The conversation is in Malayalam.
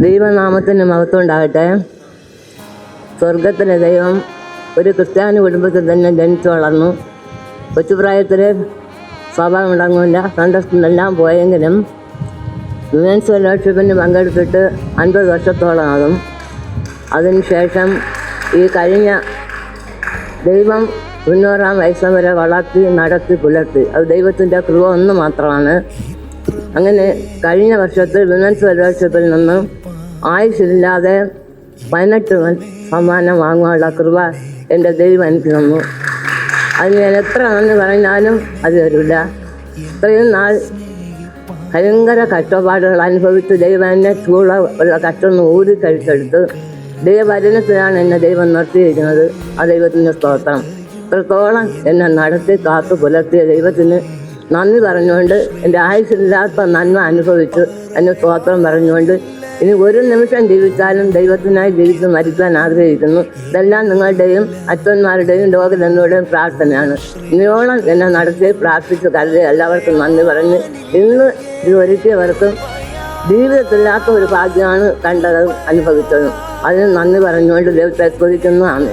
ദൈവനാമത്തിന് മഹത്വം ഉണ്ടാകട്ടെ. സ്വർഗത്തിലെ ദൈവം ഒരു ക്രിസ്ത്യാനി കുടുംബത്തിൽ തന്നെ ജനിച്ചു വളർന്നു. കൊച്ചുപ്രായത്തിൽ സഭ മുടങ്ങില്ല, സൺഡേസ്കൂളിലെല്ലാം പോയെങ്കിലും വിമൻസ് ഫെലോഷിപ്പിന് പങ്കെടുത്തിട്ട് 50 വർഷത്തോളമാകും. അതിനുശേഷം ഈ കഴിഞ്ഞ ദൈവം 90 വയസ്സ് വരെ വളർത്തി നടത്തി പുലർത്തി. അത് ദൈവത്തിൻ്റെ കൃപ ഒന്ന് മാത്രമാണ്. അങ്ങനെ കഴിഞ്ഞ വർഷത്തിൽ വിമൻസ് ഫെലോഷിപ്പിൽ നിന്ന് ആയുസ്സില്ലാതെ 18 സമ്മാനം വാങ്ങാനുള്ള കൃപ എൻ്റെ ദൈവം എനിക്ക് തന്നു. അത് ഞാൻ എത്ര നന്ദി പറഞ്ഞാലും അത് വരില്ല. ഇത്രയും നാൾ ഭയങ്കര കഷ്ടപ്പാടുകൾ അനുഭവിച്ച് ദൈവം എന്നെ ഉള്ള കഷ്ടമൊന്ന് ഊരി കഴിച്ചെടുത്ത് ദൈവവചനത്തിലാണ് എന്നെ ദൈവം നിർത്തിയിരിക്കുന്നത്. ആ ദൈവത്തിൻ്റെ സ്തോത്രം. ഇത്രത്തോളം എന്നെ നടത്തി കാത്തു പുലർത്തിയ ദൈവത്തിന് നന്ദി പറഞ്ഞുകൊണ്ട് എൻ്റെ ആയുസ്സില്ലാത്ത നന്മ അനുഭവിച്ചു എന്നെ സ്തോത്രം പറഞ്ഞുകൊണ്ട് ഇനി ഒരു നിമിഷം ജീവിച്ചാലും ദൈവത്തിനായി ജീവിച്ച് മരിക്കാൻ ആഗ്രഹിക്കുന്നു. ഇതെല്ലാം നിങ്ങളുടെയും അച്ഛന്മാരുടെയും ലോകജനങ്ങളുടെയും പ്രാർത്ഥനയാണ്. ഇനിയോളം എന്നെ നടത്തി പ്രാർത്ഥിച്ച് കരുതി എല്ലാവർക്കും നന്ദി പറഞ്ഞ് ഇന്ന് ഇത് ഒരുക്കിയവർക്കും ജീവിതത്തില്ലാത്ത ഒരു ഭാഗ്യമാണ് കണ്ടതും അനുഭവിച്ചതും. അതിന് നന്ദി പറഞ്ഞുകൊണ്ട് ദൈവത്തെ സ്തുതിക്കുന്നു. ആണ്.